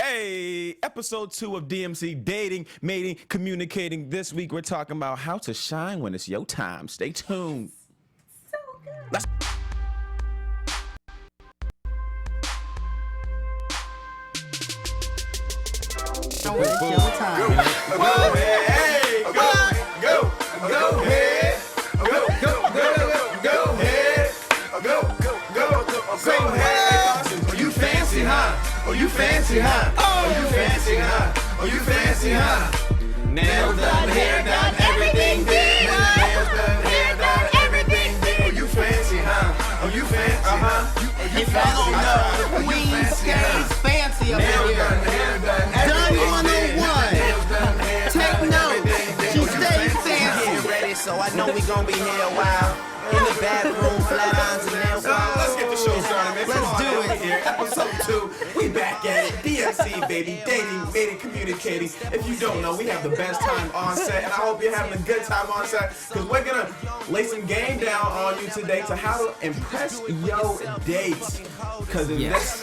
Hey, episode 2 of DMC Dating, Mating, Communicating. This week we're talking about how to shine when it's your time. Stay tuned. So good. Let's When it's your time. go ahead. Hey, go ahead. Go ahead. Go ahead. Oh, you fancy, huh? Oh, you fancy, huh? Oh, you fancy, huh? Oh, you fancy, huh? Nails done, hair done, everything did. Nails done, hair done, everything did. Oh, you fancy, huh? Oh, you fancy, huh? If I don't know, Queen Skate's fancy up Nails in done, here. hair done, Done everything did. 101. Nails done, hair done, Take notes. everything She did. Oh, you stays fancy, huh? fancy. Get ready, so I know we gon' be here a while. In the bathroom, flat irons and nail Let's get the show started, man. Let's Come on, do man. it. We here, episode 2. We back at it. DMC, baby. Dating, mating, communicating. If you don't know, we have the best time on set, and I hope you're having a good time on set, because we're going to lay some game down on you today to how to impress your dates. Because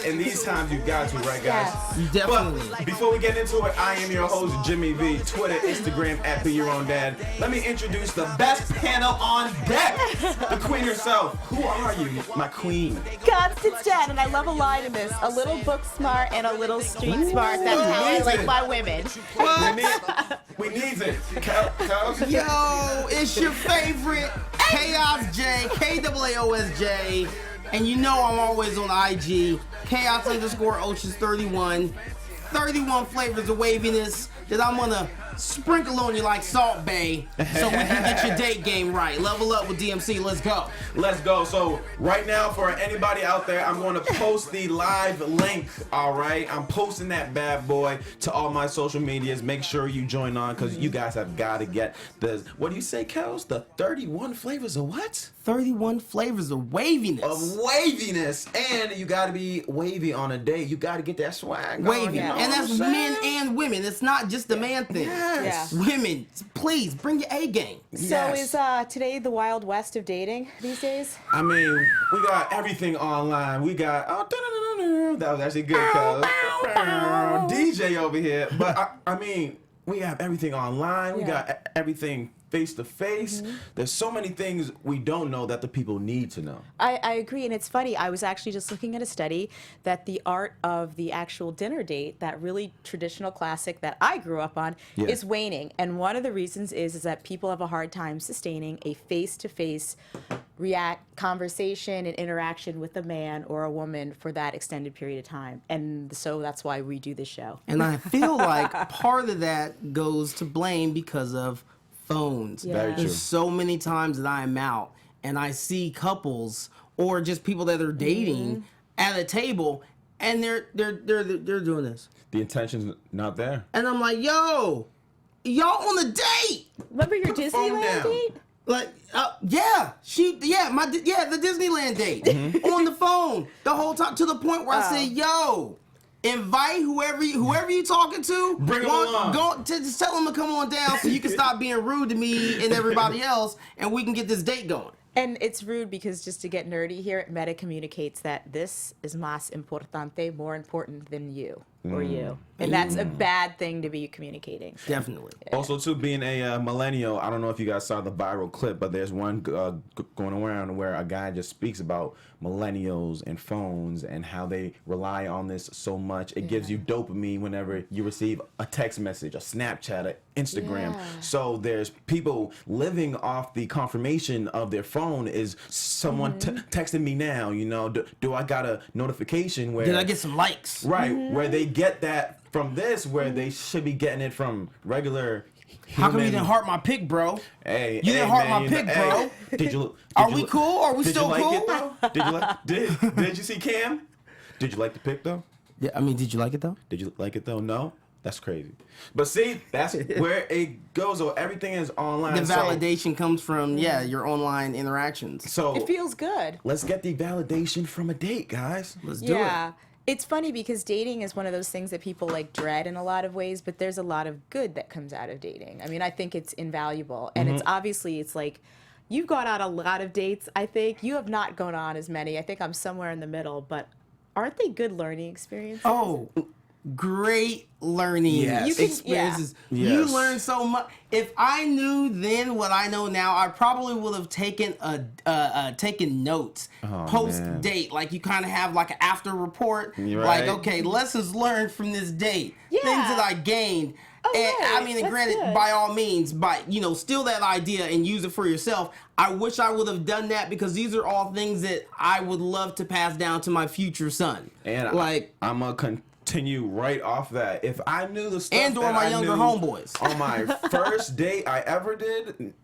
in these times, you got to, right, guys? You definitely. But before we get into it, I am your host, Jimmy V. Twitter, Instagram, @Be Your Own Dad. Let me introduce the best panel on deck. The queen herself. Who are you, my queen? Constance Jen, and I love a line in this. A little book smart and a little street smart. That's how I like my women. We need it. Kels? Yo, it's your favorite Chaos J, KAAOSJ, and you know I'm always on IG, Chaos_Oceans31, 31 flavors of waviness that I'm gonna sprinkle on you like Salt Bay so we can get your date game right. Level up with DMC, let's go. Let's go. So right now, for anybody out there, I'm going to post the live link, all right? I'm posting that bad boy to all my social medias. Make sure you join on, because you guys have got to get the, what do you say, Kels? The 31 flavors of what? 31 flavors of waviness. Of waviness. And you got to be wavy on a date. You got to get that swag on, Wavy. you know And what that's I'm men saying? and women. It's not just a man thing. Yes. Yeah. Women, please bring your A game. So Yes. is today the Wild West of dating these days? I mean, we got everything online. We got that was actually good, cuz DJ over here. But I mean, we have everything online. We got everything face to face. There's so many things we don't know that the people need to know. I agree, and it's funny. I was actually just looking at a study that the art of the actual dinner date, that really traditional classic that I grew up on, is waning. And one of the reasons is that people have a hard time sustaining a face-to-face conversation and interaction with a man or a woman for that extended period of time. And so that's why we do this show. And I feel like part of that goes to blame because of phones. Yeah. Very true. There's so many times that I am out and I see couples or just people that are dating at a table and they're doing this. The intention's not there. And I'm like, yo, y'all on a date. Remember your the phone Disneyland down. date? Like, the Disneyland date on the phone the whole time, to the point where I say, yo, invite whoever you talking to. Bring 'em along. Just tell them to come on down so you can stop being rude to me and everybody else, and we can get this date going. And it's rude because, just to get nerdy here, Meta communicates that this is más importante, more important than you or you. And that's a bad thing to be communicating. Definitely. Also, too, being a millennial, I don't know if you guys saw the viral clip, but there's one going around where a guy just speaks about millennials and phones and how they rely on this so much. It gives you dopamine whenever you receive a text message, a Snapchat, an Instagram. Yeah. So there's people living off the confirmation of their phone. Is someone texting me now? You know, do I got a notification where... Did I get some likes? Right, where they get that from this, where they should be getting it from regular human. How come you didn't heart my pic, bro? Hey, You didn't heart my man, pic, bro. Hey, did you? Are we cool? Are we did still you like cool? It, though? Did you like? Did you see Cam? Did you like the pic though? Yeah, I mean, did you like it though? Did you like it though? No. That's crazy. But see, that's where it goes. So everything is online. The validation comes from your online interactions. So It feels good. let's get the validation from a date, guys. Let's do it. Yeah. It's funny because dating is one of those things that people like dread in a lot of ways, but there's a lot of good that comes out of dating. I mean, I think it's invaluable. And it's obviously, it's like, you've gone on a lot of dates, I think. You have not gone on as many. I think I'm somewhere in the middle, but aren't they good learning experiences? Oh, great learning experiences. Yes. You learn so much. If I knew then what I know now, I probably would have taken taken notes post date. Like you kind of have like an after report. You're like, right. okay, lessons learned from this date. Yeah. Things that I gained. Oh, And right. I mean, That's granted, good. by all means, steal that idea and use it for yourself. I wish I would have done that because these are all things that I would love to pass down to my future son. And like, I'm gonna continue right off that. If I knew the stuff and/or that my I younger knew homeboys. on my first date I ever did,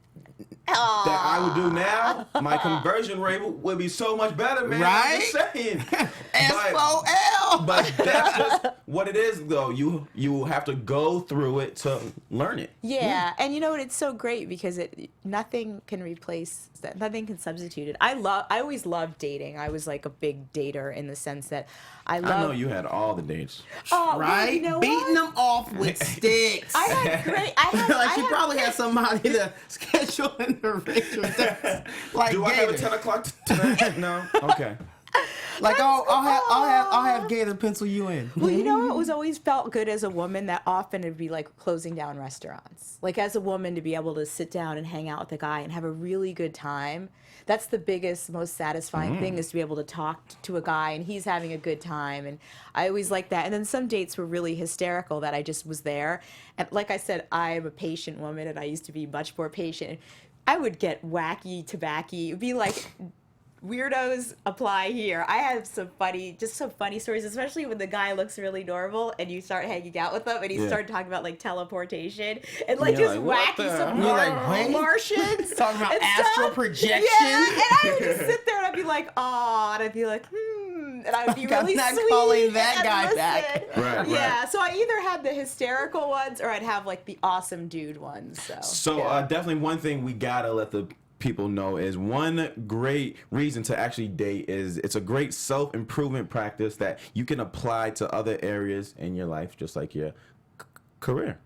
that I would do now, my conversion rate would be so much better, man. I'm just saying. SOL. But that's just what it is, though. You have to go through it to learn it. Yeah, and you know what? It's so great because nothing can replace that. Nothing can substitute it. I always loved dating. I was like a big dater in the sense that I know you had all the dates. Oh, Right? well, you know Beating what? them off with sticks. I had great. like she probably had somebody to schedule in her picture test. Like, Do I have a Gator. 10 o'clock tonight? No? Okay. Like, I'll have Gator pencil you in. Well, you know what was always felt good as a woman that often it'd be like closing down restaurants. Like as a woman to be able to sit down and hang out with a guy and have a really good time. That's the biggest, most satisfying thing is to be able to talk to a guy and he's having a good time. And I always liked that. And then some dates were really hysterical that I just was there. And like I said, I'm a patient woman and I used to be much more patient. I would get wacky tobacco. It'd be like weirdos apply here. I have some funny stories, especially when the guy looks really normal and you start hanging out with him and he started talking about like teleportation and like You're just like, what wacky the some hell? You're like, wait? Martians Talking about and astral stuff. projection? Yeah, and I would just sit there and I'd be like, oh, and I'd be like, and I would be I'm really not sweet calling that and guy listen. back. Right, Yeah, right. so I either had the hysterical ones or I'd have like the awesome dude ones. So yeah. definitely one thing we gotta let the people know is one great reason to actually date is it's a great self-improvement practice that you can apply to other areas in your life, just like your career.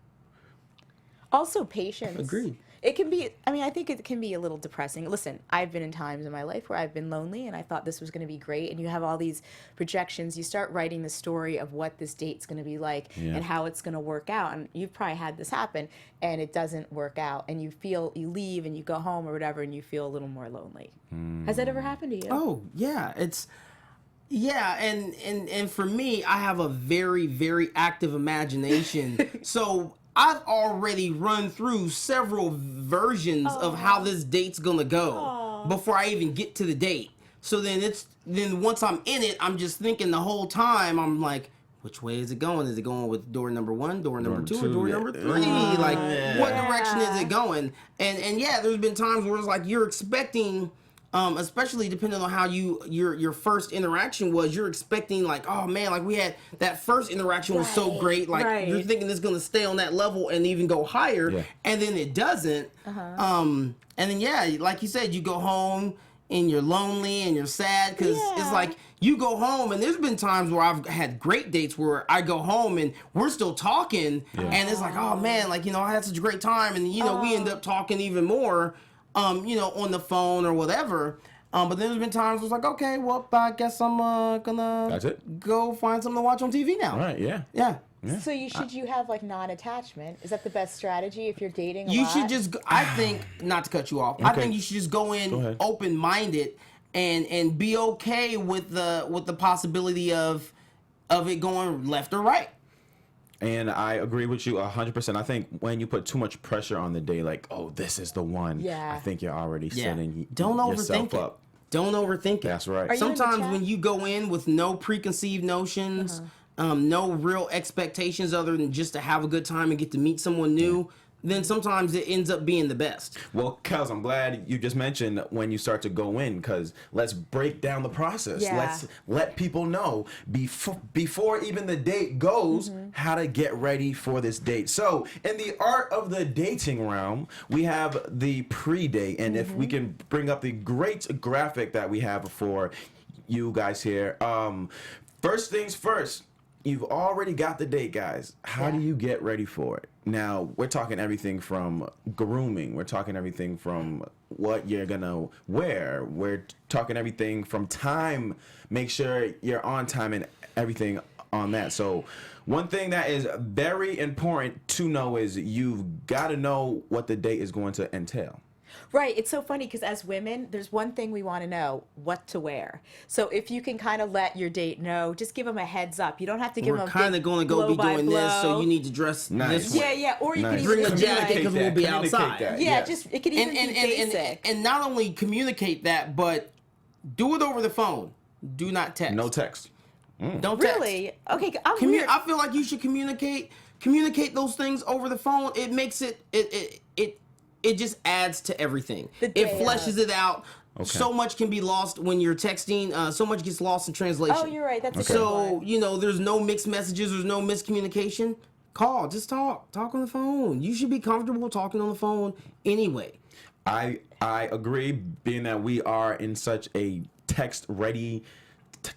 Also, patience. Agreed. It can be, I mean, I think it can be a little depressing. Listen, I've been in times in my life where I've been lonely and I thought this was going to be great. And you have all these projections. You start writing the story of what this date's going to be like and how it's going to work out. And you've probably had this happen and it doesn't work out. And you leave and you go home or whatever and you feel a little more lonely. Has that ever happened to you? Oh, yeah. And for me, I have a very, very active imagination. So I've already run through several versions of how this date's gonna go before I even get to the date. So then once I'm in it, I'm just thinking the whole time, I'm like, which way is it going? Is it going with door number 1, door number 2, or door number 3? Like, what direction is it going? And yeah, there's been times where it's like you're expecting, especially depending on how your first interaction was, you're expecting like, oh man, like we had that first interaction was so great, like you're thinking it's gonna stay on that level and even go higher, and then it doesn't. And then yeah, like you said, you go home and you're lonely and you're sad because it's like you go home, and there's been times where I've had great dates where I go home and we're still talking, and it's like, oh man, like, you know, I had such a great time, and you know, we end up talking even more, you know, on the phone or whatever. But there's been times where it's like, okay, well, I guess I'm That's gonna it? go find something to watch on TV now. All right, yeah. Yeah. So you have like non-attachment? Is that the best strategy if you're dating a You lot? should just, I think, not to cut you off, I think you should just go in ahead. open-minded and be okay with the possibility of it going left or right. And I agree with you 100%. I think when you put too much pressure on the day, like, oh, this is the one, I think you're already setting Don't yourself overthink it. up. Don't overthink it. That's right. Are you in the Sometimes chat? when you go in with no preconceived notions, no real expectations other than just to have a good time and get to meet someone new, then sometimes it ends up being the best. Well, Kels, I'm glad you just mentioned when you start to go in, because let's break down the process. Yeah. Let's let people know before even the date goes how to get ready for this date. So in the art of the dating realm, we have the pre-date. And if we can bring up the great graphic that we have for you guys here. First things first, you've already got the date, guys. How do you get ready for it? Now, we're talking everything from grooming. We're talking everything from what you're going to wear. We're talking everything from time. Make sure you're on time and everything on that. So one thing that is very important to know is you've got to know what the date is going to entail. Right. It's so funny because as women, there's one thing we want to know: what to wear. So if you can kind of let your date know, just give them a heads up. You don't have to give We're them a kind of big going to go be doing this, so blow-by-blow. you need to dress Nice. this way. Yeah, yeah. Or you Nice. could Bring even a just be jacket like, because we'll be Communicate outside. that. yeah, Yes. just it could even be basic. And not only communicate that, but do it over the phone. Do not text. No text. Don't text. Really? Okay, I'm weird. I feel like you should communicate those things over the phone. It makes it just adds to everything. The It day fleshes of. it out. Okay. So much can be lost when you're texting. So much gets lost in translation. Oh, you're right. That's a good So, one. you know, there's no mixed messages, there's no miscommunication. Call, just talk on the phone. You should be comfortable talking on the phone anyway. I agree, being that we are in such a text-ready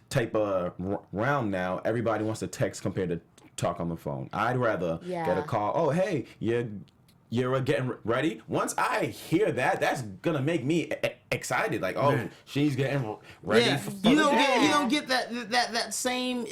type of round now. Everybody wants to text compared to talk on the phone. I'd rather get a call. Oh, hey, you're getting ready. Once I hear that, that's gonna make me excited. Like, oh, she's getting ready. Yeah, For you the don't day. get that same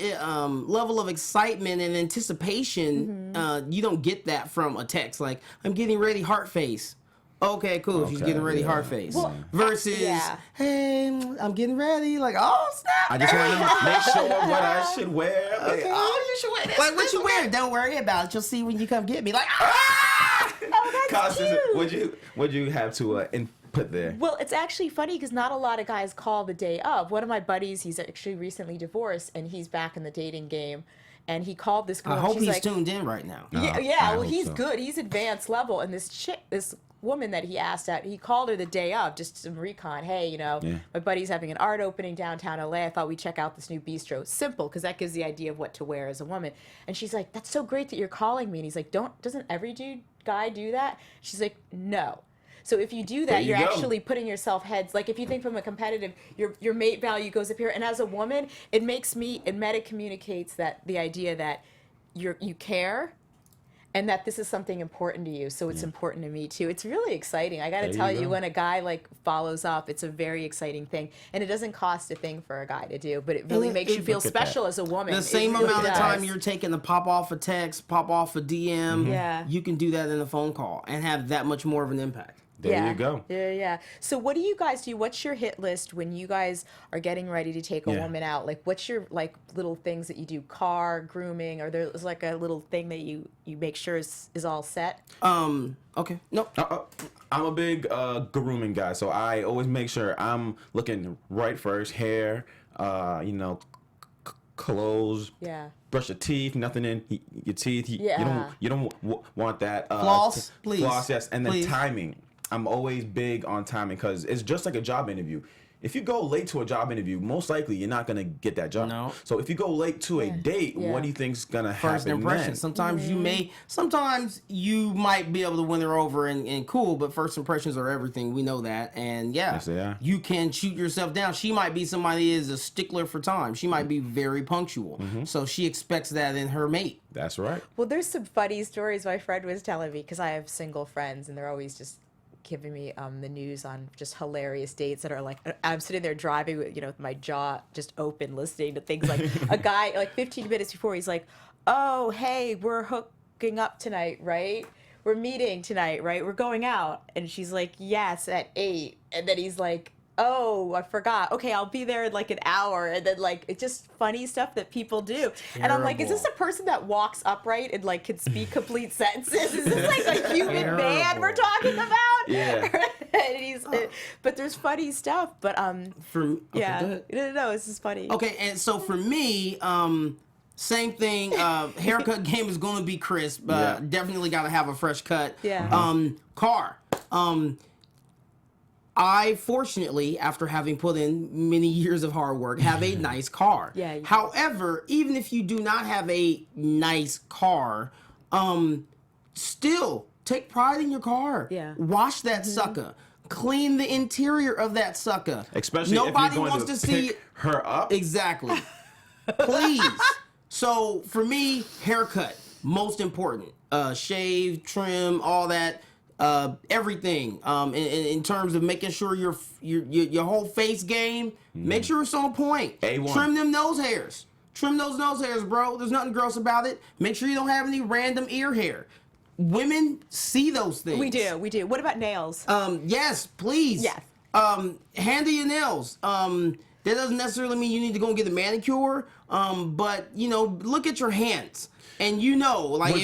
level of excitement and anticipation. You don't get that from a text. Like, I'm getting ready, heart face. Okay, cool. She's Okay, getting ready, yeah. heart face. Well, Versus, yeah. hey, I'm getting ready. Like, oh snap! I just want to make sure what I should wear. Like, Okay. oh, you should wear this. Like, what this, you okay. wear? Don't worry about it. You'll see when you come get me. Like, Ah! Oh, that's Constance, cute. what'd you have to input there? Well, it's actually funny because not a lot of guys call the day of. One of my buddies, he's actually recently divorced, and he's back in the dating game. And he called this girl. I and hope she's he's like, tuned in right now. Yeah, I yeah. Well, hope he's so. good. He's advanced level. And this woman that he asked out, he called her the day of, just some recon. Hey, you know, my buddy's having an art opening downtown LA. I thought we'd check out this new bistro. Simple, because that gives the idea of what to wear as a woman. And she's like, that's so great that you're calling me. And he's like, doesn't every guy do that? She's like, no. So if you do that, There you you're go. actually putting yourself heads. Like if you think from a competitive, your mate value goes up here. And as a woman, it meta communicates that the idea that you care, and that this is something important to you, so it's important to me too. It's really exciting. I got to There tell you you, go. when a guy like follows up, it's a very exciting thing, and it doesn't cost a thing for a guy to do, but it really makes you feel Look at that. special as a woman. The It same really amount of does. time you're taking to pop off a text, pop off a DM, Yeah. you can do that in a phone call and have that much more of an impact. There you go. Yeah. So what do you guys do? What's your hit list when you guys are getting ready to take a woman out? Like, what's your little things that you do? Car, grooming, or there's like a little thing that you make sure is all set? Okay. Nope. I'm a big grooming guy, so I always make sure I'm looking right first. Hair, clothes. Yeah. Brush your teeth, nothing in your teeth. Yeah. You don't want that. Floss, please. Floss, yes, and then Please. timing. I'm always big on timing because it's just like a job interview. If you go late to a job interview, most likely you're not gonna get that job. No. So if you go late to a date, Yeah. what do you think's gonna First happen impression. then? Sometimes you might be able to win her over and cool, but first impressions are everything. We know that. And Yes, they are. you can shoot yourself down. She might be somebody that is a stickler for time. She might be very punctual. Mm-hmm. So she expects that in her mate. That's right. Well, there's some funny stories my friend was telling me, because I have single friends and they're always just giving me the news on just hilarious dates that are like, I'm sitting there driving with my jaw just open listening to things like a guy like 15 minutes before, he's like, oh, hey, we're hooking up tonight, right? We're meeting tonight, right? We're going out. And she's like, yes, at 8. And then he's like, oh, I forgot. Okay, I'll be there in like an hour. And then like, it's just funny stuff that people do. And I'm like, is this a person that walks upright and like can speak complete sentences? Is this like a human man we're talking about? Yeah. And but there's funny stuff. But Go yeah, ahead. no, this is funny. Okay, and so for me, same thing. Haircut game is going to be crisp. Yeah. Definitely got to have a fresh cut. Yeah. Car. I fortunately, after having put in many years of hard work, have a nice car. Yeah, you do. However, even if you do not have a nice car, still take pride in your car. Yeah. Wash that sucker. Clean the interior of that sucker. Especially Nobody if you're going wants to see pick her up. Exactly. Please. So for me, haircut, most important. Shave, trim, all that, everything. In terms of making sure your whole face game, make sure it's on point. A1. Trim them nose hairs. Trim those nose hairs, bro. There's nothing gross about it. Make sure you don't have any random ear hair. Women see those things. We do. What about nails? Yes, please. Yes. Handle your nails. That doesn't necessarily mean you need to go and get a manicure. But look at your hands, and like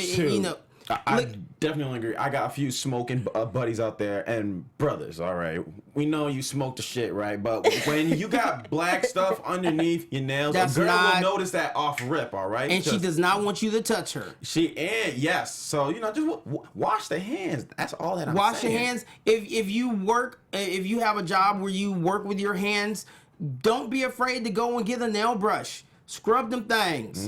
I definitely agree. I got a few smoking buddies out there and brothers. All right, we know you smoke the shit, right? But when you got black stuff underneath your nails, a girl will notice that off rip. All right, and she does not want you to touch her. Yes. So just wash the hands. That's all that I'm saying. Wash your hands. If you have a job where you work with your hands, don't be afraid to go and get a nail brush. Scrub them things.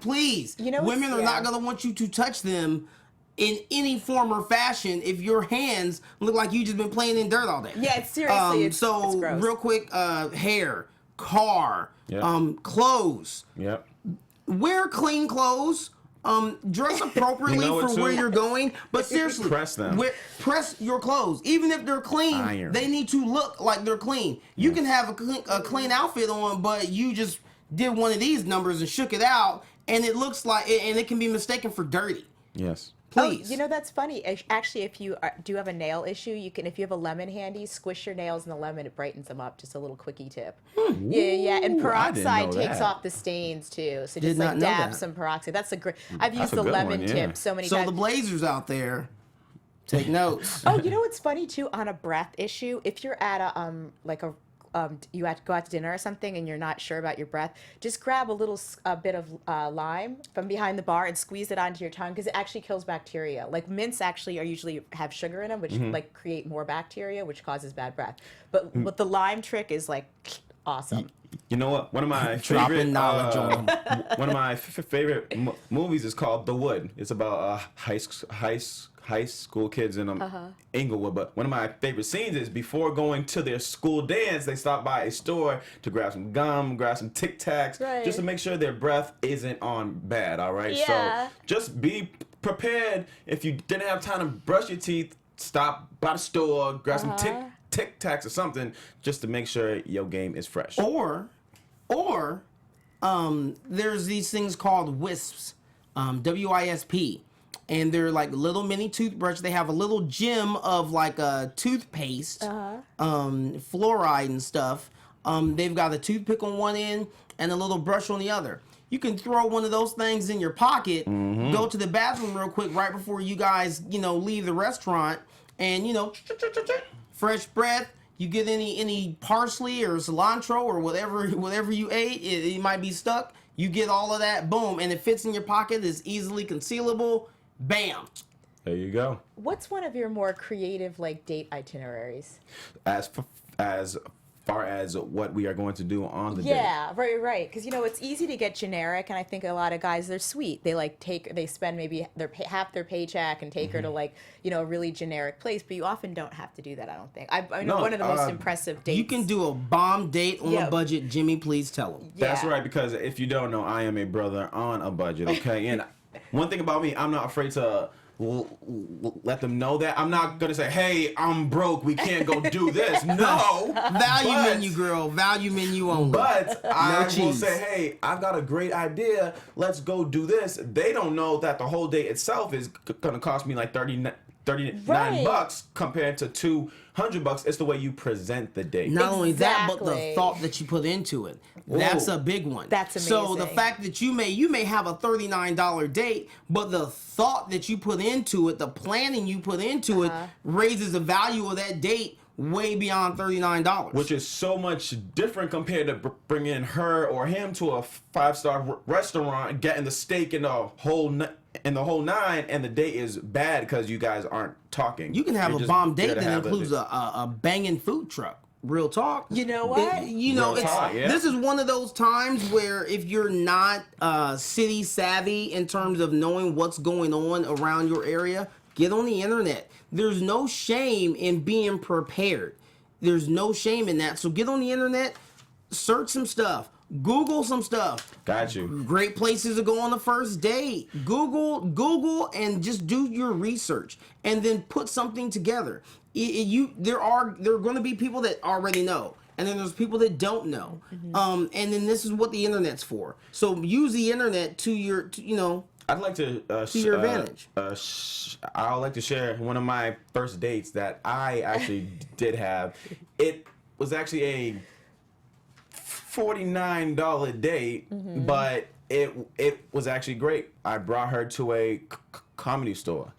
Please. Women are not going to want you to touch them in any form or fashion if your hands look like you just been playing in dirt all day. Yeah, seriously. It's gross. Real quick, hair, car, Yep. Clothes. Yep. Wear clean clothes. Dress appropriately for where you're going. But seriously, press them. Press your clothes. Even if they're clean, Iron. they need to look like they're clean. You can have a clean outfit on, but you just did one of these numbers and shook it out, and it looks like, and it can be mistaken for dirty. Yes. Please. That's funny. Actually, if you do have a nail issue, if you have a lemon handy, squish your nails in the lemon. It brightens them up. Just a little quickie tip. Yeah. And peroxide takes off the stains too. So just dab some peroxide. That's a great. I've used the lemon tip so many times. So the Blazers out there, take notes. Oh, what's funny too on a breath issue? If you're at you have to go out to dinner or something and you're not sure about your breath, just grab a bit of lime from behind the bar and squeeze it onto your tongue because it actually kills bacteria. Like mints actually usually have sugar in them, which create more bacteria, which causes bad breath. But the lime trick is awesome. You know what? One of my Dropping knowledge on them. One of my favorite movies is called The Wood. It's about high school kids in Inglewood. But one of my favorite scenes is before going to their school dance, they stop by a store to grab some gum, grab some Tic Tacs, just to make sure their breath isn't on bad. All right. Yeah. So just be prepared. If you didn't have time to brush your teeth, stop by the store, grab some Tic Tacs or something, just to make sure your game is fresh. Or there's these things called wisps, WISP, and they're like little mini toothbrush. They have a little gem of a toothpaste, fluoride and stuff. They've got a toothpick on one end and a little brush on the other. You can throw one of those things in your pocket, go to the bathroom real quick right before you guys, leave the restaurant, and fresh breath. You get any parsley or cilantro or whatever you ate, it might be stuck. You get all of that, boom, and it fits in your pocket. It's easily concealable. Bam. There you go. What's one of your more creative date itineraries? As far as what we are going to do on the day. Yeah, right. Because it's easy to get generic, and I think a lot of guys, they're sweet. They spend maybe half their paycheck and take her to a really generic place. But you often don't have to do that. I don't think. I know one of the most impressive dates. You can do a bomb date on a budget. Jimmy, please tell them. Yeah. That's right. Because if you don't know, I am a brother on a budget. Okay, and one thing about me, I'm not afraid to let them know that. I'm not gonna say, hey, I'm broke, we can't go do this. No. Menu, girl. Value menu only. But I will cheese. say, hey, I've got a great idea, let's go do this. They don't know that the whole day itself is gonna cost me $39 bucks compared to $200. It's the way you present the date. Not only that, but the thought that you put into it. That's a big one. That's amazing. So the fact that you may have a $39 date, but the thought that you put into it, the planning you put into it, raises the value of that date way beyond $39. Which is so much different compared to bringing her or him to a 5-star restaurant, getting the steak and the whole nine, and the date is bad because you guys aren't talking. You can have a bomb date that includes a banging food truck. Real talk. You know what? This is one of those times where if you're not city savvy in terms of knowing what's going on around your area, get on the internet. There's no shame in being prepared. There's no shame in that. So get on the internet, search some stuff. Google some stuff. Got you. Great places to go on the first date. Google, and just do your research, and then put something together. There are going to be people that already know. and then there's people that don't know. And then this is what the internet's for. So use the internet to your, I'd like to to your advantage. I'd like to share one of my first dates that I actually did have. It was actually a $49 date, but it was actually great. I brought her to a comedy store.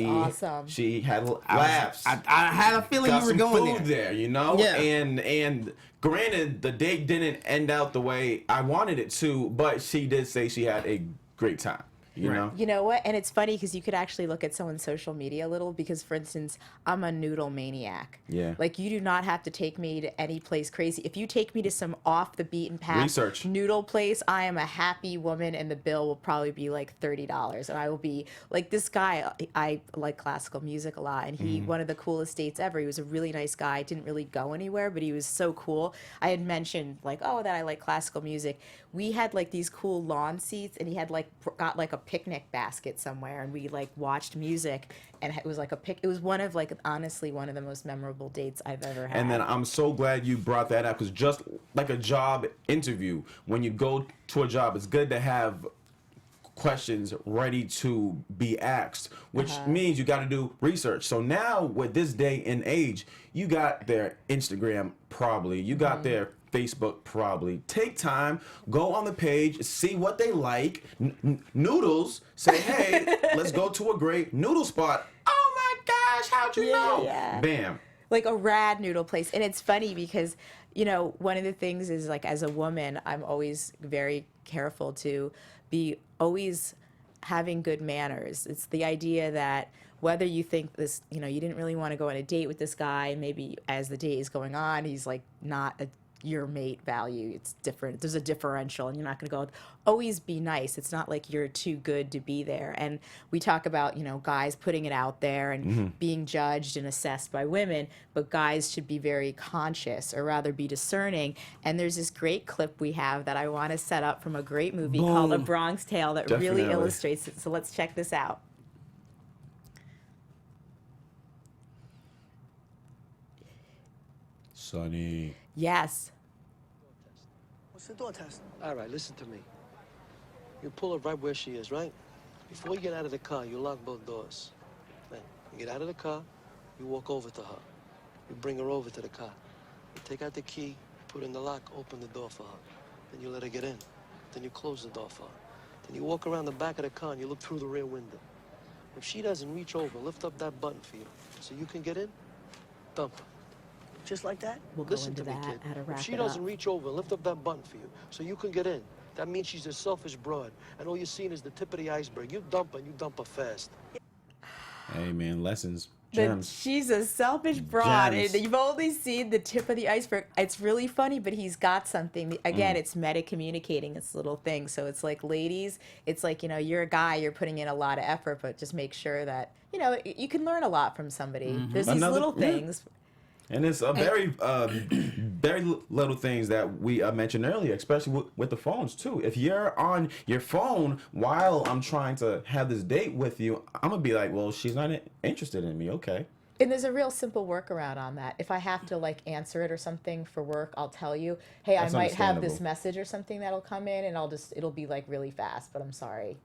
Awesome. She had laughs. I had a feeling got you were some going food there. Yeah. Yeah. And granted, the date didn't end out the way I wanted it to, but she did say she had a great time. You know? You know what? And it's funny because you could actually look at someone's social media a little because, for instance, I'm a noodle maniac. Yeah. Like, you do not have to take me to any place crazy. If you take me to some off the beaten path Research. noodle place, I am a happy woman, and the bill will probably be like $30. And I will be like, this guy, I like classical music a lot, and he, one of the coolest dates ever. He was a really nice guy. Didn't really go anywhere, but he was so cool. I had mentioned, like, oh, that I like classical music. We had like these cool lawn seats, and he had like got like a picnic basket somewhere, and we like watched music, and it was like it was one of like honestly one of the most memorable dates I've ever had. And then I'm so glad you brought that up, because just like a job interview, when you go to a job, it's good to have questions ready to be asked, which means you got to do research. So now with this day and age, you got their Instagram probably, you got their Facebook probably. Take time, go on the page, see what they like. Noodles, say, hey, let's go to a great noodle spot. Oh my gosh, how'd you know? Yeah. Bam. Like a rad noodle place. And it's funny because, you know, one of the things is like as a woman, I'm always very careful to be always having good manners. It's the idea that whether you think this, you know, you didn't really want to go on a date with this guy, maybe as the date is going on, he's like not your mate value. It's different. There's a differential, and you're not going to go, always be nice. It's not like you're too good to be there. And we talk about, you know, guys putting it out there and being judged and assessed by women, but guys should be very conscious, or rather be discerning. And there's this great clip we have that I want to set up from a great movie called A Bronx Tale that really Definitely. illustrates it. So let's check this out. Sonny. Yes. What's the door test? All right, listen to me. You pull her right where she is, right? Before you get out of the car, you lock both doors. Then you get out of the car, you walk over to her. You bring her over to the car. You take out the key, put in the lock, open the door for her. Then you let her get in. Then you close the door for her. Then you walk around the back of the car and you look through the rear window. If she doesn't reach over, lift up that button for you so you can get in, dump her. Just like that? We'll go Listen into to me, that, kid. how to wrap If she it doesn't up. reach over, lift up that button for you so you can get in. That means she's a selfish broad, and all you're seeing is the tip of the iceberg. You dump her, and you dump her fast. Hey man, lessons, But gems. she's a selfish broad, Gems. and you've only seen the tip of the iceberg. It's really funny, but he's got something. Again, it's meta communicating. It's little things. So it's like, ladies, it's like, you know, you're a guy, you're putting in a lot of effort, but just make sure that, you know, you can learn a lot from somebody. There's these little things. And it's a very little things that we mentioned earlier, especially with the phones too. If you're on your phone while I'm trying to have this date with you, I'm gonna be like, well, she's not interested in me. Okay. And there's a real simple workaround on that. If I have to like answer it or something for work, I'll tell you, hey, That's I might have this understandable. message or something that'll come in, and it'll be like really fast, but I'm sorry.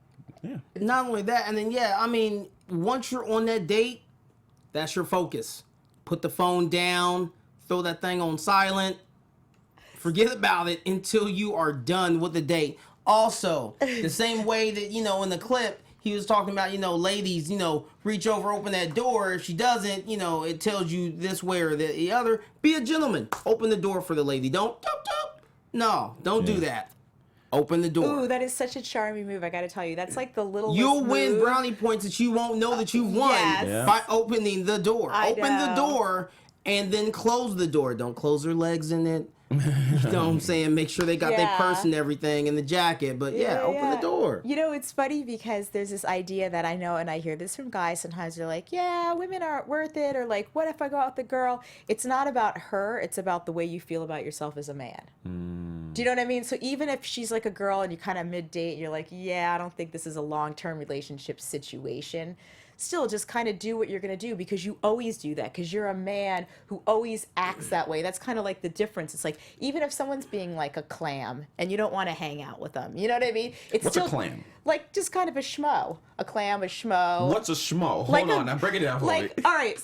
Yeah. Not only that, and then I mean, once you're on that date, that's your focus. Put the phone down, throw that thing on silent, forget about it until you are done with the date. Also, the same way that, you know, in the clip, he was talking about, you know, ladies, you know, reach over, open that door. If she doesn't, you know, it tells you this way or the other. Be a gentleman. Open the door for the lady. Don't, no, don't do that. Open the door. Ooh, that is such a charming move. I got to tell you, that's like the little. You'll win brownie points that you won't know that you've won Yes. by opening the door. I Open the know. door and then close the door. Don't close their legs in it. You know what I'm saying? Make sure they got their Yeah. purse and everything and the jacket. But open the door. You know, it's funny because there's this idea that I know, and I hear this from guys sometimes. They're like, yeah, women aren't worth it, or like, what if I go out with a girl? It's not about her. It's about the way you feel about yourself as a man. Do you know what I mean? So even if she's like a girl and you kind of mid-date, you're like, yeah, I don't think this is a long-term relationship situation. still just kind of do what you're going to do because you always do that because you're a man who always acts that way. That's kind of like the difference. It's like even if someone's being like a clam and you don't want to hang out with them, you know what I mean? It's What's still a clam? Like just kind of a schmo. A clam, a schmo. What's a schmo? Hold Like on, now break it down for me. all right,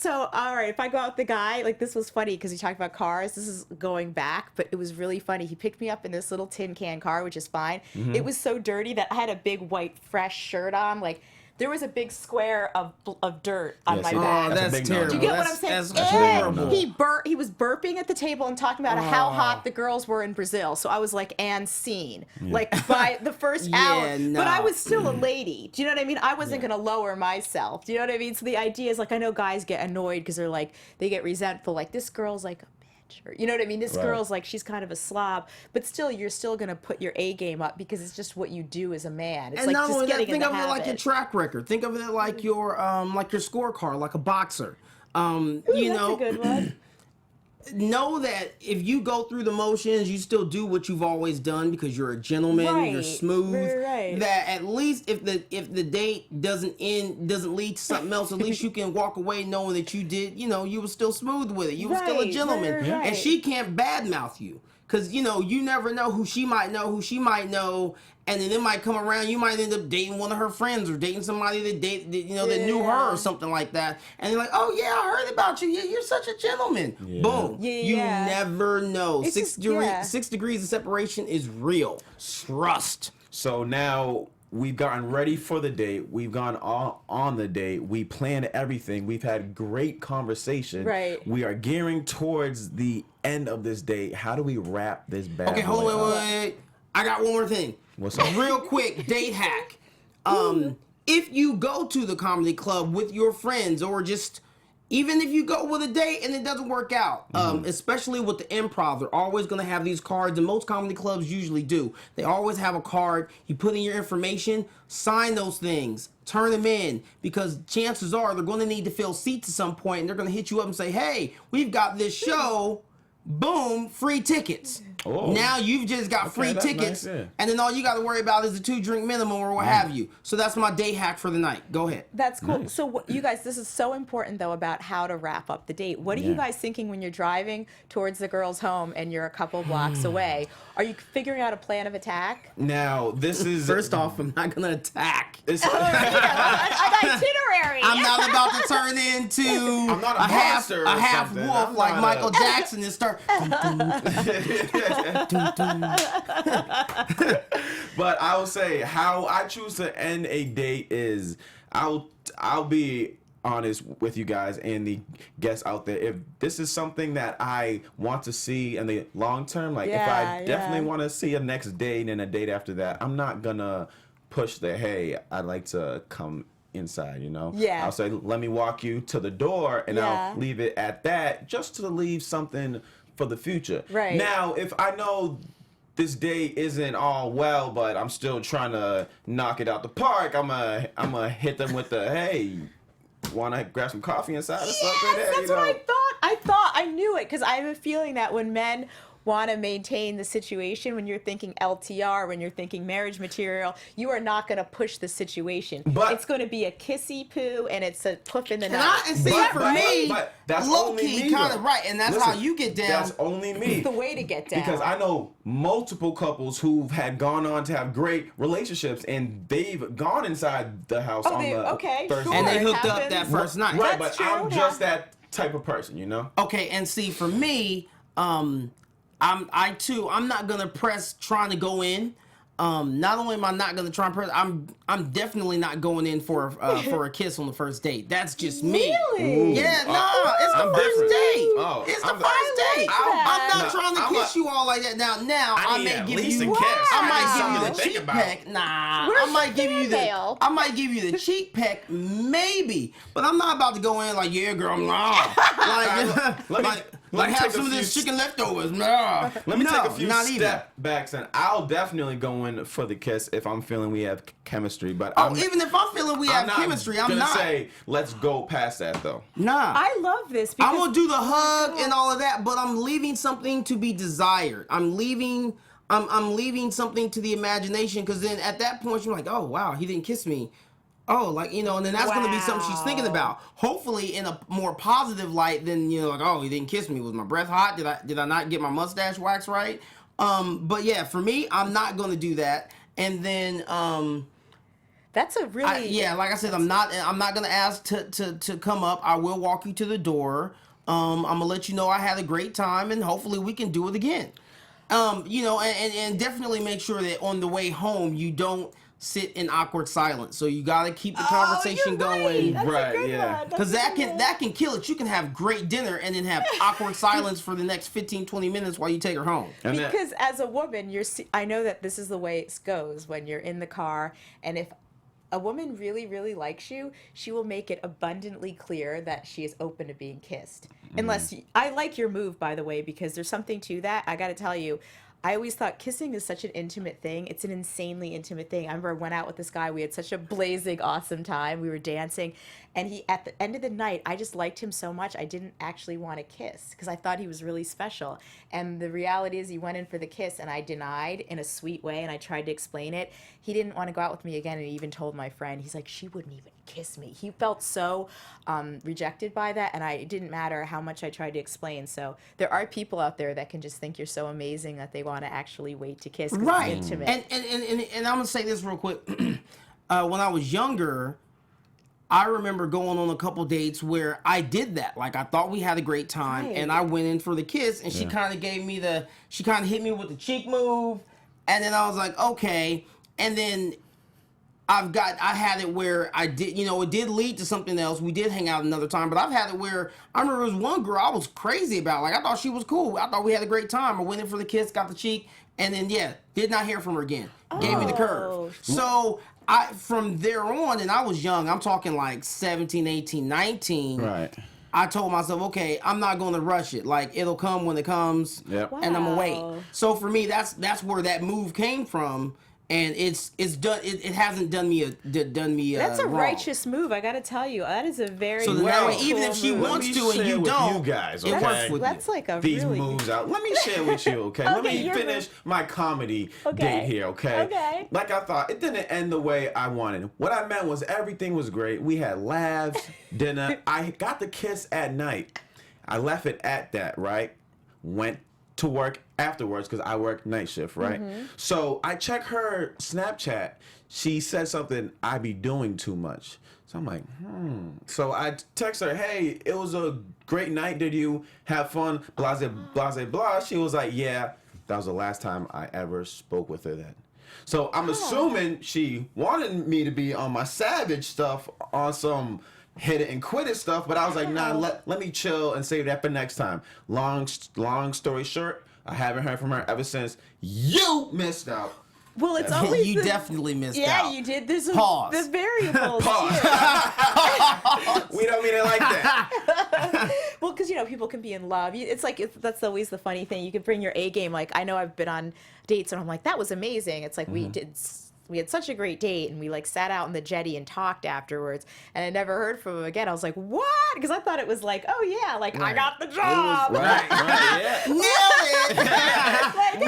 if I go out with the guy, like this was funny because we talked about cars. This is going back, but it was really funny. He picked me up in this little tin can car, which is fine. Mm-hmm. It was so dirty that I had a big white fresh shirt on, like. There was a big square of dirt on my back. Oh, that's big terrible. no-no. Do you get what I'm saying? That's horrible. He was burping at the table and talking about how hot the girls were in Brazil. So I was like, and scene. Like by the first hour. no. But I was still a lady. Do you know what I mean? I wasn't going to lower myself. Do you know what I mean? So the idea is like, I know guys get annoyed because they're like, they get resentful. Like, this girl's like, or, you know what I mean? This girl's like, she's kind of a slob, but still, you're still gonna put your A game up because it's just what you do as a man. It's And like not just only that, getting in think the of it like your habit. track record. Think of it like your scorecard, like a boxer. Ooh, You that's know, a good one. know that if you go through the motions, you still do what you've always done because you're a gentleman, you're Right, smooth. right. That at least if the date doesn't lead to something else, at least you can walk away knowing that you were still smooth with it. You were still a Right, gentleman, right, right. and she can't badmouth you. Because, you never know who she might know, and then it might come around, you might end up dating one of her friends or dating somebody that knew her or something like that. And you're like, oh, yeah, I heard about you. Yeah, you're such a gentleman. Yeah. Boom. Yeah, You yeah. never know. It's just- yeah. 6 degrees of separation is real. Trust. So now we've gotten ready for the date. We've gone on the date. We planned everything. We've had great conversation. Right. We are gearing towards the end of this date. How do we wrap this bad Okay, hold boy on, up? wait. I got one more thing. What's up? Real quick, date hack. If you go to the comedy club with your friends or just even if you go with a date and it doesn't work out, especially with the improv, they're always going to have these cards, and most comedy clubs usually do. They always have a card. You put in your information, sign those things, turn them in, because chances are they're going to need to fill seats at some point, and they're going to hit you up and say, hey, we've got this show. Boom, free tickets. Oh. Now you've just got free that's tickets, nice, yeah. and then all you got to worry about is the 2-drink minimum or what have you. So that's my day hack for the night. Go ahead. That's cool. Nice. So you guys, this is so important though about how to wrap up the date. What are you Yeah. guys thinking when you're driving towards the girl's home and you're a couple blocks away? Are you figuring out a plan of attack? Now, this is... First off, I'm not going to attack. It's, An itinerary. I'm not about to turn into I'm not a a half monster or something. wolf I'm like not Michael a- Jackson and start. But I will say how I choose to end a date is I'll be honest with you guys and the guests out there. If this is something that I want to see in the long term, like if Yeah, I definitely yeah. want to see a next date and a date after that, I'm not gonna push the hey, I'd like to come inside, Yeah. I'll say let me walk you to the door and Yeah. I'll leave it at that just to leave something for the future. Right. Now, if I know this day isn't all well, but I'm still trying to knock it out the park, I'm gonna hit them with the hey, wanna grab some coffee inside or something? Yes, Hey, that's what I thought. I knew it because I have a feeling that when men want to maintain the situation, when you're thinking LTR, when you're thinking marriage material, you are not going to push the situation. But- it's going to be a kissy poo and it's a poof in the And night. see, for me, but that's low only key me, kind though. of right, and that's how you get down. That's only me. It's the way to get down. Because I know multiple couples who've had gone on to have great relationships and they've gone inside the house on the okay, first sure. And night. they hooked up happens. that first night. Right, That's but true, I'm yeah. just that type of person, Okay, and see, for me, I'm not gonna press trying to go in. Not only am I not gonna try and press, I'm definitely not going in for a kiss on the first date. That's just me. Really? Yeah, no, it's the I'm first different. date. Oh, It's the I'm- first date. I'm not No, trying to I'm kiss a- you all like that. Now I I need may at give least you. a kiss. I I might need give something you to the think cheek about. peck. Nah, Where's I might the give you the. fan-mail? I might give you the cheek peck, maybe. But I'm not about to go in like, yeah, girl, nah. Like me have take some a of this few chicken leftovers. Nah. Let me No, take a few not even. step backs, and I'll definitely go in for the kiss if I'm feeling we have chemistry. But Oh, even if I'm feeling we have not chemistry, I'm gonna not. say let's go past that though. Nah. I love this because I'm gonna do the hug and all of that, but I'm leaving something to be desired. I'm leaving something to the imagination, because then at that point you're like, oh wow, he didn't kiss me. Oh, like, you know, and then that's going to be something she's thinking about. Hopefully in a more positive light than, you know, like, oh, he didn't kiss me. Was my breath hot? Did I not get my mustache waxed right? But yeah, for me, I'm not going to do that. And then, That's a really like I said, I'm not going to ask to come up. I will walk you to the door. I'm going to let you know I had a great time, and hopefully we can do it again. You know, and definitely make sure that on the way home you don't sit in awkward silence. So you got to keep the conversation going, Right, yeah. because that can kill it. You can have great dinner and then have awkward silence for the next 15-20 minutes while you take her home. Because as a woman, I know that this is the way it goes when you're in the car, and if a woman really, really likes you, she will make it abundantly clear that she is open to being kissed. I like your move, by the way, because there's something to that. I got to tell you, I always thought kissing is such an intimate thing. It's an insanely intimate thing. I remember I went out with this guy. We had such a blazing, awesome time. We were dancing. And at the end of the night, I just liked him so much, I didn't actually want to kiss because I thought he was really special. And the reality is he went in for the kiss, and I denied in a sweet way, and I tried to explain it. He didn't want to go out with me again, and he even told my friend, he's like, she wouldn't even kiss me. He felt so rejected by that, and it didn't matter how much I tried to explain. So there are people out there that can just think you're so amazing that they want to actually wait to kiss because Right. it's intimate. And I'm going to say this real quick. When I was younger, I remember going on a couple dates where I did that. Like, I thought we had a great time, Right. and I went in for the kiss, and she kind of she kind of hit me with the cheek move, and then I was like, okay. And then I had it where I did, you know, it did lead to something else. We did hang out another time, but I've had it where I remember there was one girl I was crazy about. Like, I thought she was cool. I thought we had a great time. I went in for the kiss, got the cheek, and then, did not hear from her again. Gave me the curve. So from there on, and I was young, I'm talking like 17, 18, 19. Right. I told myself, okay, I'm not going to rush it. Like, it'll come when it comes, Yep. and I'm gonna wait. Wow. So for me, that's where that move came from, and it's done. It hasn't done me That's a wrong. righteous move, I got to tell you. That is a very So that way, even if she move. wants me to and share you with don't, you guys, it okay? works with That's you. like a These really moves out. Let me share with you, okay? Let me your finish my comedy Okay. date here, okay? Okay. Like I thought, it didn't end the way I wanted. What I meant was everything was great. We had laughs, dinner. I got the kiss at night. I left it at that, right? Went to work afterwards because I work night shift, right? So I check her Snapchat. She said something, I be doing too much. So I'm like, So I text her, hey, it was a great night. Did you have fun? Blase, blase, blah. She was like, yeah. That was the last time I ever spoke with her then. So I'm assuming she wanted me to be on my savage stuff, on some hit it and quit it stuff, but I was like, nah, let me chill and save that for next time. Long story short, I haven't heard from her ever since. You missed out. Well, it's always You definitely missed out. Yeah, you did. There's Pause. the variables. Pause. We don't mean it like that. Well, because people can be in love. It's like that's always the funny thing. You can bring your A game. Like I know I've been on dates and I'm like, that was amazing. It's like we had such a great date and we like sat out in the jetty and talked afterwards, and I never heard from him again. I was like, what? Because I thought it was like, oh yeah, like I got the job. Right, yeah. Like, and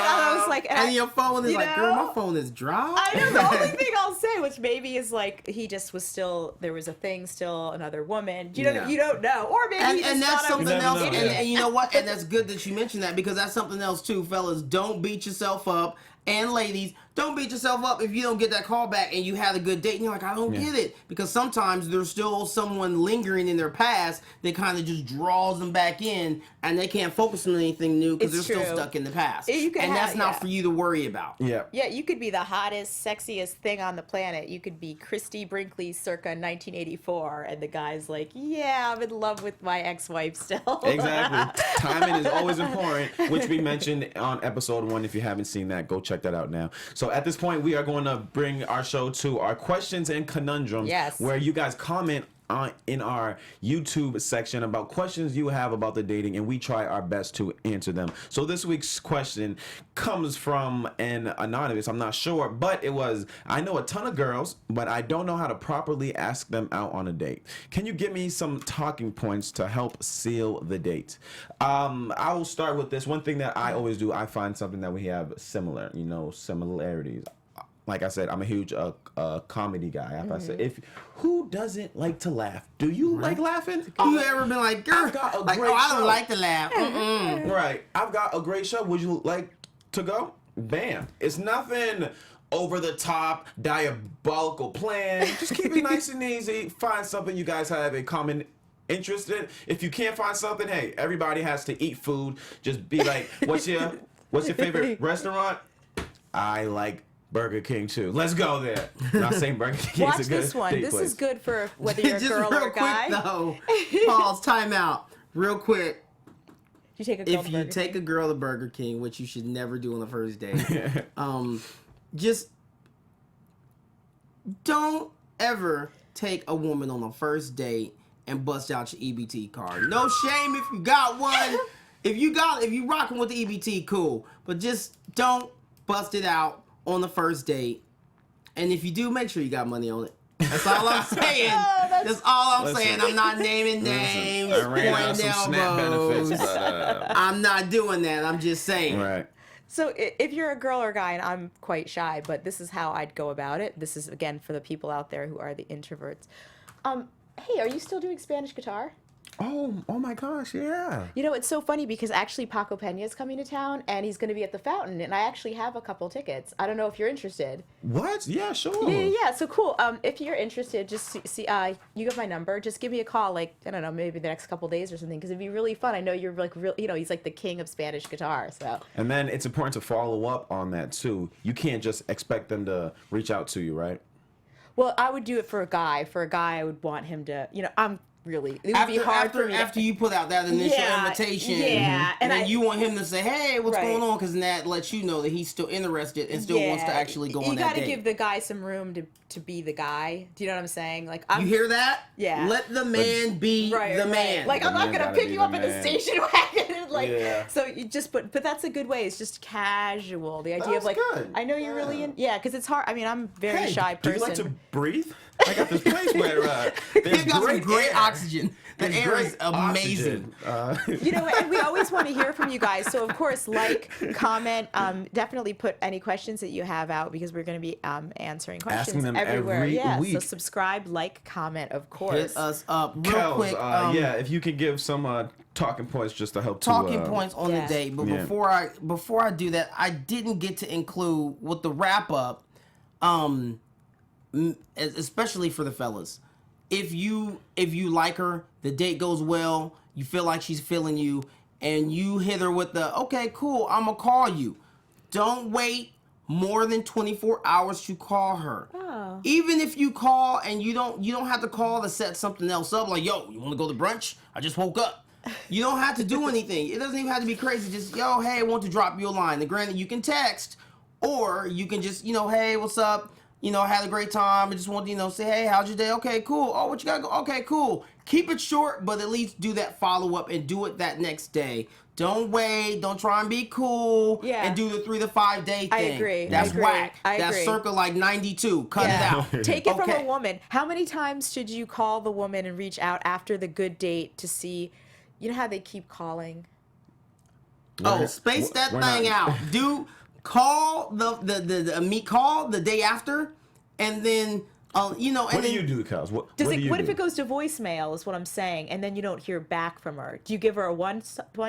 I was like, And your phone is you like, girl, know? my phone is dry. I know the only thing I'll say, which maybe is like he just was still there was a thing, still another woman. You don't know, or maybe he just And that's thought I was something an else. idiot. And you know what? And that's good that you mentioned that, because that's something else too, fellas. Don't beat yourself up. And ladies, don't beat yourself up if you don't get that call back and you had a good date and you're like, I don't get it. Because sometimes there's still someone lingering in their past that kind of just draws them back in, and they can't focus on anything new because It's they're still true. stuck in the past. You can And that's not yeah. for you to worry about. Yeah. Yeah, you could be the hottest, sexiest thing on the planet. You could be Christy Brinkley circa 1984, and the guy's like, yeah, I'm in love with my ex-wife still. Exactly. Timing is always important, which we mentioned on episode 1. If you haven't seen that, go check that out now. So at this point, we are going to bring our show to our questions and conundrums, Yes. where you guys comment in our YouTube section about questions you have about the dating, and we try our best to answer them. So this week's question comes from an anonymous, I'm not sure, but it was, I know a ton of girls, but I don't know how to properly ask them out on a date. Can you give me some talking points to help seal the date? I will start with this. One thing that I always do, I find something that we have similar, similarities. like I said, I'm a huge comedy guy. I said, who doesn't like to laugh? Do you like laughing? You ever been like, girl, I've got a like, great oh, I don't show. like to laugh. Mm-mm. Right. I've got a great show. Would you like to go? Bam. It's nothing over the top, diabolical plan. Just keep it nice and easy. Find something you guys have a common interest in. If you can't find something, hey, everybody has to eat food. Just be like, what's your favorite restaurant? I like Burger King too. Let's go there. Not saying Burger King Watch is a good this one. date This place. is good for whether you're a Just girl real or a guy. quick though, pause, time out, real quick. You take a girl If to you Burger take King. a girl to Burger King, which you should never do on the first date, just don't ever take a woman on a first date and bust out your EBT card. No shame if you got one. If you rocking with the EBT, cool. But just don't bust it out on the first date. And if you do, make sure you got money on it. That's all I'm saying. That's all I'm saying. I'm not naming names, I ran out pointing some SNAP elbows. benefits, but I'm not doing that. I'm just saying. right. So if you're a girl or a guy, and I'm quite shy, but this is how I'd go about it. This is, again, for the people out there who are the introverts. Hey, are you still doing Spanish guitar? Oh my gosh, yeah. You know, it's so funny because actually Paco Peña is coming to town, and he's going to be at the Fountain, and I actually have a couple tickets. I don't know if you're interested. What? Yeah, sure. Yeah. So cool. If you're interested, just see. You got my number. Just give me a call. Like, I don't know, maybe the next couple days or something, because it'd be really fun. I know you're like real. You know, he's like the king of Spanish guitar. So. And then it's important to follow up on that too. You can't just expect them to reach out to you, right? Well, I would do it for a guy. For a guy, I would want him to. You know, it would be hard for me. After you put out that initial invitation, and then you want him to say, "Hey, what's Right. going on?" Because that lets you know that he's still interested and still wants to actually go on that You got to date. give the guy some room to be the guy. Do you know what I'm saying? Like, You hear that? Yeah. Let the man be the man. Like, I'm The not man gonna gotta pick be you the up in the man. station wagon. Like, Yeah. so you just but that's a good way. It's just casual. The idea of That's like, good. I know you're really in. Yeah, because it's hard. I mean, I'm a very shy do person. you like to breathe? I got this place where He's there's got some great air. oxygen. The There's air great is amazing. oxygen. You know, and we always want to hear from you guys. So, of course, like, comment, definitely put any questions that you have out because we're going to be answering questions Asking them everywhere. every Yeah, so week. subscribe, like, comment, of course. Hit us up real Kels, quick. yeah, if you could give some talking points just to help Talking to, points on Yeah. the date, but Yeah. before I do that, I didn't get to include with the wrap up, especially for the fellas. If you like her, the date goes well, you feel like she's feeling you, and you hit her with the okay, cool, I'm gonna call you. Don't wait more than 24 hours to call her. Oh. Even if you call and you don't have to call to set something else up, like, yo, you want to go to brunch? I just woke up. You don't have to do anything. It doesn't even have to be crazy. Just, yo, hey, I want to drop you a line. And granted, you can text, or you can just, hey, what's up? I had a great time. I just want to, say, hey, how's your day? Okay, cool. Oh, what you got? Okay, cool. Keep it short, but at least do that follow-up and do it that next day. Don't wait. Don't try and be cool and do the 3 to 5 day thing. I agree. That's whack. I That's agree. circa like 92. Cut it out. Take it from Okay. a woman. How many times should you call the woman and reach out after the good date to see, you know how they keep calling? Oh, space that we're thing not- out. Call call the day after, and then What do you do, Kels? What What do you if do? it goes to voicemail? Is what I'm saying, and then you don't hear back from her. Do you give her a one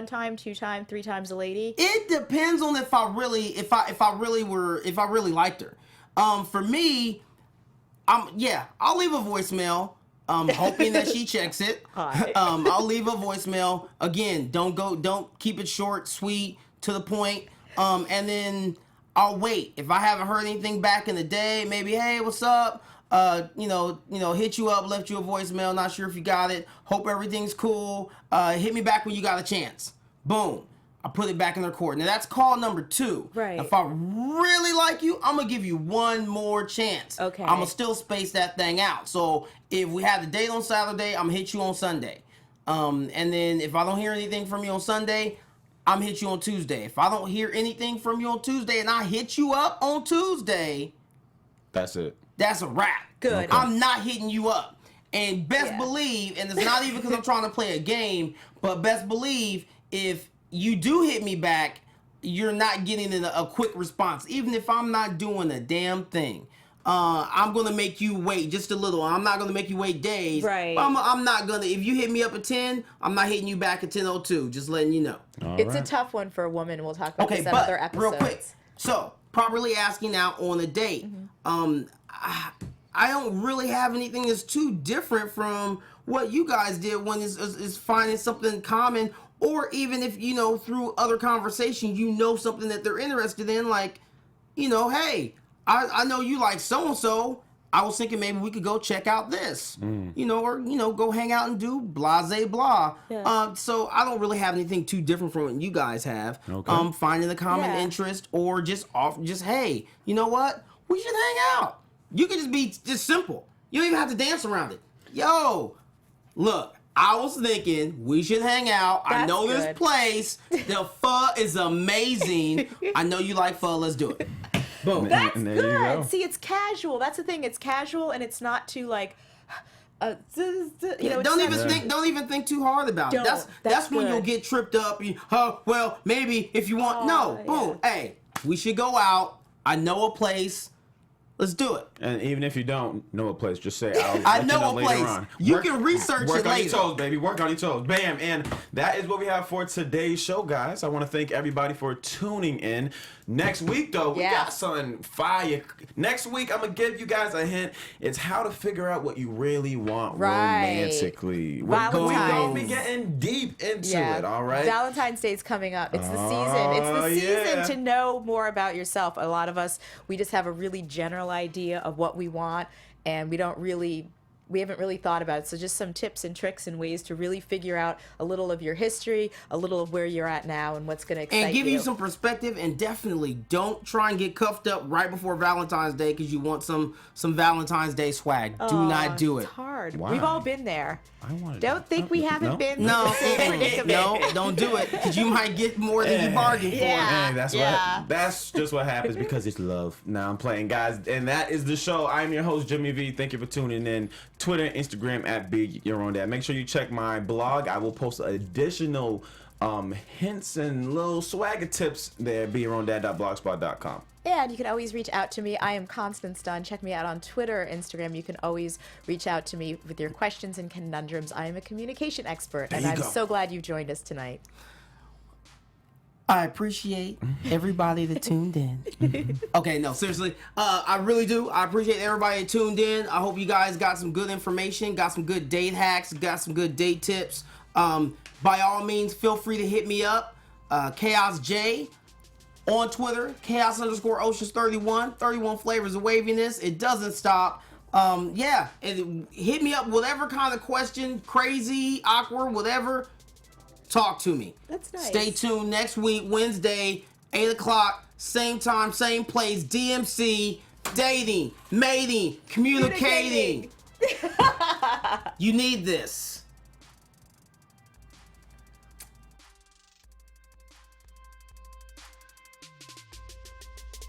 time, 2 time, 3 times a lady? It depends on if I really liked her. For me, I'll leave a voicemail. Hoping that she checks it. I'll leave a voicemail. Again, don't keep it short, sweet, to the point. And then I'll wait. If I haven't heard anything back in the day, maybe, hey, what's up? Hit you up, left you a voicemail, not sure if you got it. Hope everything's cool. Hit me back when you got a chance. Boom. I put it back in the record. Now that's call number 2. Right. If I really like you, I'm gonna give you one more chance. Okay. I'm gonna still space that thing out. So if we have the date on Saturday, I'm gonna hit you on Sunday. And then if I don't hear anything from you on Sunday, I'm gonna hit you on Tuesday. If I don't hear anything from you on Tuesday and I hit you up on Tuesday, That's it. that's a wrap. Good. I'm not hitting you up. And best Yeah. believe, and it's not even because I'm trying to play a game, but best believe if you do hit me back, you're not getting a quick response. Even if I'm not doing a damn thing, I'm gonna make you wait just a little. I'm not gonna make you wait days. Right. But I'm not gonna. If you hit me up at 10, I'm not hitting you back at 10:02. Just letting you know. It's a tough one for a woman. We'll talk about this in other episodes. Real quick. So properly asking out on a date. I don't really have anything that's too different from what you guys did when is finding something common, or even if, you know, through other conversation, you know, something that they're interested in, like, you know, hey, I know you like so-and-so. I was thinking maybe we could go check out this, you know, or, you know, go hang out and do blase blah. Yeah. So I don't really have anything too different from what you guys have. Okay. Finding a common interest, or just hey, you know what? We should hang out. You can just be just simple. You don't even have to dance around it. Yo, look, I was thinking we should hang out. I know this place. The pho is amazing. I know you like pho. Let's do it. Boom. That's And there you good. go. See, it's casual. That's the thing. It's casual, and it's not too like. You know, Don't even think too hard about it. That's when you'll get tripped up. Well, maybe if you want. No, boom. Yeah. Hey, we should go out. I know a place. Let's do it. And even if you don't know a place, just say, I know a later place. on. You can research work it on later. your toes, baby. Work on your toes. Bam. And that is what we have for today's show, guys. I want to thank everybody for tuning in. Next week, though, we got something fire. Next week, I'm going to give you guys a hint. It's how to figure out what you really want romantically. We're going to be getting deep into it, all right? Valentine's Day is coming up. It's the season. It's the season to know more about yourself. A lot of us, we just have a really general idea of what we want, and we haven't really thought about it. So just some tips and tricks and ways to really figure out a little of your history, a little of where you're at now, and what's going to excite you. And give you some perspective, and definitely don't try and get cuffed up right before Valentine's Day because you want some Valentine's Day swag. Do not do it. It's hard. Why? We've all been there. Don't think we haven't been in No, the same predicament. no, don't do it because you might get more than you bargained for. Yeah. Hey, that's just what happens because it's love. Now I'm playing, guys, and that is the show. I'm your host, Jimmy V. Thank you for tuning in. Twitter, Instagram at Big Your Own Dad. Make sure you check my blog. I will post additional hints and little swagger tips there. BeYourOwnDad.blogspot.com. And you can always reach out to me. I am Constance Dunn. Check me out on Twitter, Instagram. You can always reach out to me with your questions and conundrums. I am a communication expert, and I'm so glad you joined us tonight. I appreciate everybody that tuned in. Okay, no, seriously. I really do. I appreciate everybody that tuned in. I hope you guys got some good information, got some good date hacks, got some good date tips. By all means, feel free to hit me up. Chaos J on Twitter, Chaos_Oceans31, 31 flavors of waviness. It doesn't stop. And hit me up, whatever kind of question, crazy, awkward, whatever. Talk to me. That's nice. Stay tuned next week, Wednesday, 8 o'clock, same time, same place, DMC, dating, mating, communicating. You need this.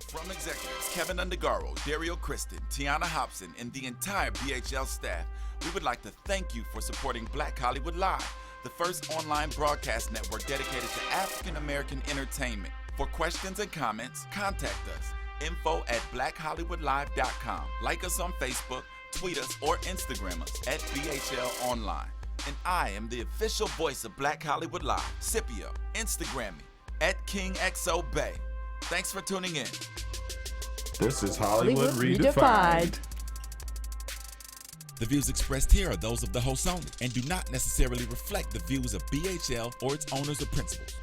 From executives Keven Undergaro, Dario Kristen, Tiana Hobson, and the entire BHL staff, we would like to thank you for supporting Black Hollywood Live, the first online broadcast network dedicated to African American entertainment. For questions and comments, contact us. info@blackhollywoodlive.com. Like us on Facebook, tweet us, or Instagram us at BHL Online. And I am the official voice of Black Hollywood Live, Scipio. Instagram me @KingXOBay. Thanks for tuning in. This is Hollywood Redefined. The views expressed here are those of the host only and do not necessarily reflect the views of BHL or its owners or principals.